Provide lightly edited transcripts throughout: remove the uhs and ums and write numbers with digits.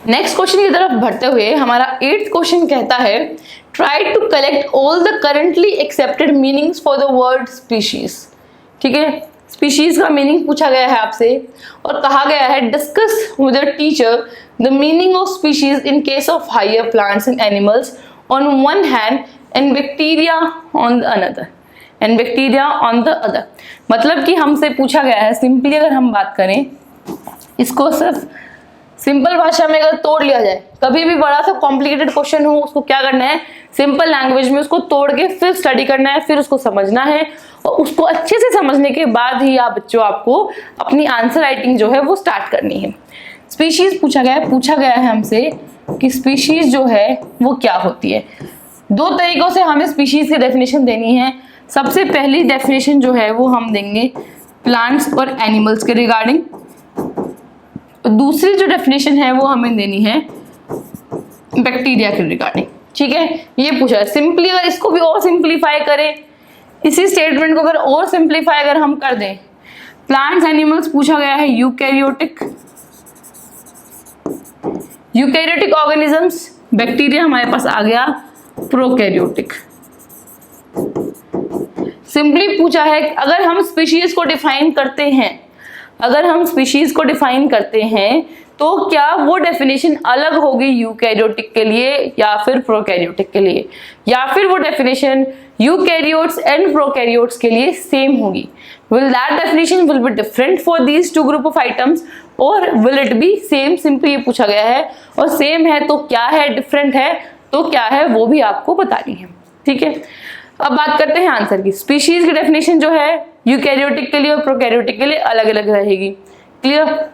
Next question की तरफ बढ़ते हुए हमारा 8th क्वेश्चन कहता है try to collect all the currently accepted meanings for the word species. ठीक है, स्पीशीज का मीनिंग पूछा गया है आपसे और कहा गया है discuss with the teacher the meaning of species in case of higher plants and animals on one hand and bacteria on the another and bacteria on the other. मतलब कि हमसे पूछा गया है, सिंपली अगर हम बात करें इसको सिर्फ सिंपल भाषा में अगर तोड़ लिया जाए, कभी भी बड़ा सा कॉम्प्लिकेटेड क्वेश्चन हो उसको क्या करना है, सिंपल लैंग्वेज में उसको तोड़ के फिर स्टडी करना है, फिर उसको समझना है और उसको अच्छे से समझने के बाद ही आप बच्चों आपको अपनी आंसर राइटिंग जो है वो स्टार्ट करनी है। स्पीशीज पूछा गया है हमसे कि स्पीशीज जो है वो क्या होती है। दो तरीकों से हमें स्पीशीज की डेफिनेशन देनी है। सबसे पहली डेफिनेशन जो है वो हम देंगे प्लांट्स और एनिमल्स के रिगार्डिंग, दूसरी जो डेफिनेशन है वो हमें देनी है बैक्टीरिया के रिगार्डिंग। ठीक है, ये पूछा है। सिंपली अगर इसको भी और सिंप्लीफाई करें, इसी स्टेटमेंट को अगर और सिंप्लीफाई अगर हम कर दें, प्लांट्स एनिमल्स पूछा गया है यूकैरियोटिक ऑर्गेनिजम्स, बैक्टीरिया हमारे पास आ गया प्रोकैरियोटिक। सिंपली पूछा है अगर हम स्पीशीज को डिफाइन करते हैं तो क्या वो डेफिनेशन अलग होगी यूकैरियोटिक के लिए या फिर प्रोकैरियोटिक के लिए, या फिर वो डेफिनेशन यूकैरियोट्स एंड प्रोकैरियोट्स के लिए सेम होगी। Will that definition will be different for these two group of items और will it be same. Simply ये पूछा गया है और सेम है तो क्या है, डिफरेंट है तो क्या है, वो भी आपको बतानी है। ठीक है, अब बात करते हैं आंसर की। स्पीशीज की डेफिनेशन जो है यूकैरियोटिक के लिए और प्रोकैरियोटिक के लिए अलग अलग रहेगी। क्लियर?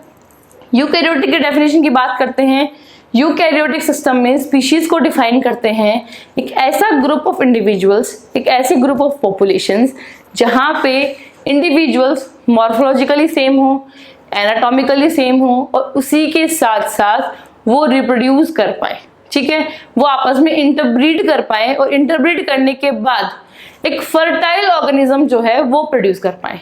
यूकैरियोटिक की डेफिनेशन की बात करते हैं। यूकैरियोटिक सिस्टम में स्पीशीज को डिफाइन करते हैं एक ऐसा ग्रुप ऑफ इंडिविजुअल्स, एक ऐसे ग्रुप ऑफ पॉपुलेशंस जहां पे इंडिविजुअल्स मॉर्फोलॉजिकली सेम हो, एनाटॉमिकली सेम हो और उसी के साथ साथ वो रिप्रोड्यूस कर पाए। ठीक है, वो आपस में इंटरब्रीड कर पाए और इंटरब्रीड करने के बाद एक फर्टाइल ऑर्गेनिज्म जो है वो प्रोड्यूस कर पाए।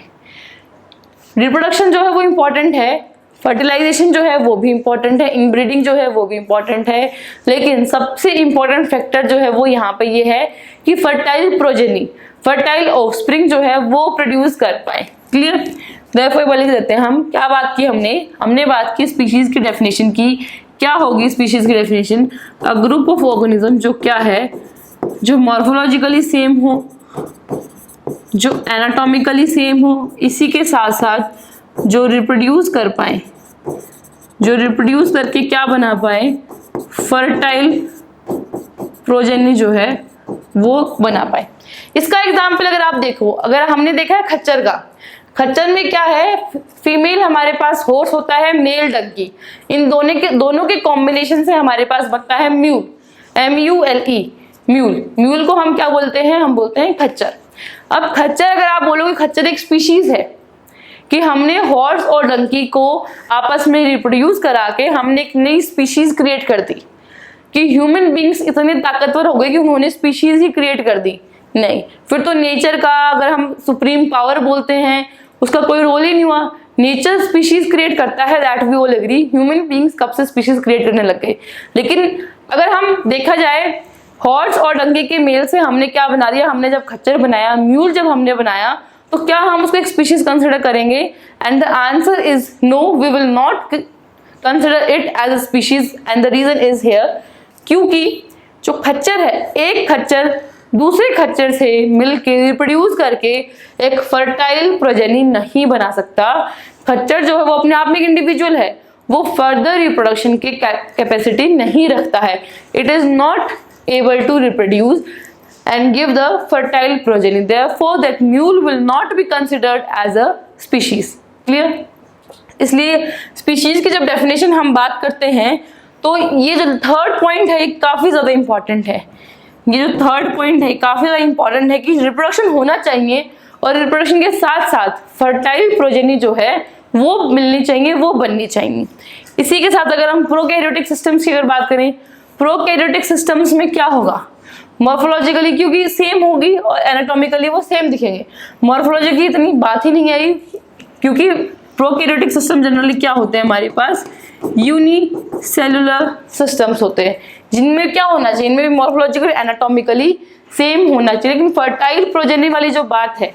रिप्रोडक्शन जो है वो इंपॉर्टेंट है, फर्टिलाइजेशन जो है वो भी इंपॉर्टेंट है, इनब्रीडिंग जो है वो भी इंपॉर्टेंट है, लेकिन सबसे इंपॉर्टेंट फैक्टर जो है वो यहाँ पे ये है कि फर्टाइल प्रोजेनी, फर्टाइल ऑफस्प्रिंग जो है वो प्रोड्यूस कर पाए। क्लियर? देयरफॉर लिख देते हैं हम क्या बात की, हमने बात की स्पीशीज की डेफिनेशन की। क्या होगी स्पीशीज की definition? A group of organism जो क्या है, जो मॉर्फोलॉजिकली सेम हो, जो एनाटॉमिकली सेम हो, इसी के साथ साथ जो रिप्रोड्यूस कर पाए, जो रिप्रोड्यूस करके क्या बना पाए, फर्टाइल प्रोजेनी जो है वो बना पाए। इसका एग्जाम्पल अगर आप देखो, अगर हमने देखा है खच्चर का, खच्चर में क्या है, फीमेल हमारे पास हॉर्स होता है, मेल डंकी, इन दोनों के कॉम्बिनेशन से हमारे पास बनता है म्यूल, MULE, म्यूल। म्यूल को हम क्या बोलते हैं? हम बोलते हैं खच्चर। अब खच्चर अगर आप बोलोगे खच्चर एक स्पीशीज है कि हमने हॉर्स और डंकी को आपस में रिप्रोड्यूस करा के हमने एक नई स्पीशीज क्रिएट कर दी कि ह्यूमन बींग्स इतने ताकतवर हो गए कि उन्होंने स्पीशीज ही क्रिएट कर दी? नहीं, फिर तो नेचर का अगर हम सुप्रीम पावर बोलते हैं उसका कोई रोल ही नहीं हुआ। नेचर स्पीशीज क्रिएट करता है, that we all agree. Human beings कब से स्पीशीज क्रिएट करने लग गए? लेकिन अगर हम देखा जाए हॉर्स और डंकी के मेल से हमने क्या बना दिया, हमने जब खच्चर बनाया, म्यूल जब हमने बनाया, तो क्या हम उसको एक स्पीशीज कंसिडर करेंगे? And the answer is no, we will not consider it as a species and the reason is here, क्योंकि जो खच्चर है, एक खच्चर दूसरे खच्चर से मिलके रिप्रोड्यूस करके एक फर्टाइल प्रोजेनी नहीं बना सकता। खच्चर जो है वो अपने आप में एक इंडिविजुअल है, वो फर्दर रिप्रोडक्शन की कैपेसिटी नहीं रखता है। It is not able to reproduce and give the fertile progeny, therefore that mule will not be considered as a species. Clear? इसलिए species की जब definition हम बात करते हैं तो ये जो थर्ड पॉइंट है काफी ज्यादा इंपॉर्टेंट है। ये जो थर्ड पॉइंट है काफी ज्यादा इंपॉर्टेंट है कि रिप्रोडक्शन होना चाहिए और रिप्रोडक्शन के साथ साथ फर्टाइल प्रोजेनी जो है वो मिलनी चाहिए, वो बननी चाहिए। इसी के साथ अगर हम प्रोकैरियोटिक सिस्टम्स की अगर बात करें, प्रोकैरियोटिक सिस्टम्स में क्या होगा? मॉर्फोलॉजिकली क्योंकि सेम होगी और एनाटॉमिकली वो सेम दिखेंगे। मॉर्फोलॉजी की इतनी बात ही नहीं आई क्योंकि प्रोकैरियोटिक सिस्टम जनरली क्या होते हैं हमारे पास, यूनिसेलुलर सिस्टम्स होते हैं, जिनमें क्या होना चाहिए, इनमें भी मॉर्फोलॉजिकल एनाटॉमिकली सेम होना चाहिए। लेकिन फर्टाइल प्रोजेनी वाली जो बात है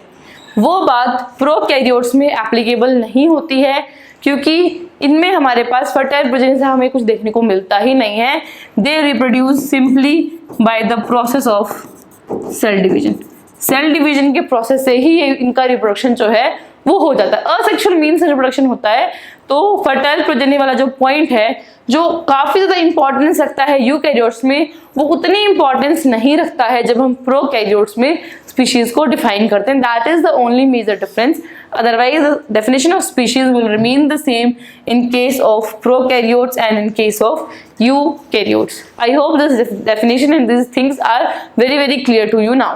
वो बात प्रोकैरियोट्स में एप्लीकेबल नहीं होती है, क्योंकि इनमें हमारे पास फर्टाइल प्रोजेनी से हमें कुछ देखने को मिलता ही नहीं है। They reproduce simply by the process of cell division. Cell division के प्रोसेस से ही इनका रिप्रोडक्शन जो है वो हो जाता है, असेक्सुअल मीन से रिप्रोडक्शन होता है। तो फर्टाइल प्रोजेनी वाला जो पॉइंट है जो काफी ज्यादा इंपॉर्टेंस रखता है यूकैरियोट्स में, वो उतनी इंपॉर्टेंस नहीं रखता है जब हम प्रोकैरियोट्स में स्पीशीज को डिफाइन करते हैं। That is the only major difference, otherwise the definition of species will remain the same in case of prokaryotes and in case of eukaryotes. I hope this definition and these things are very clear to you now.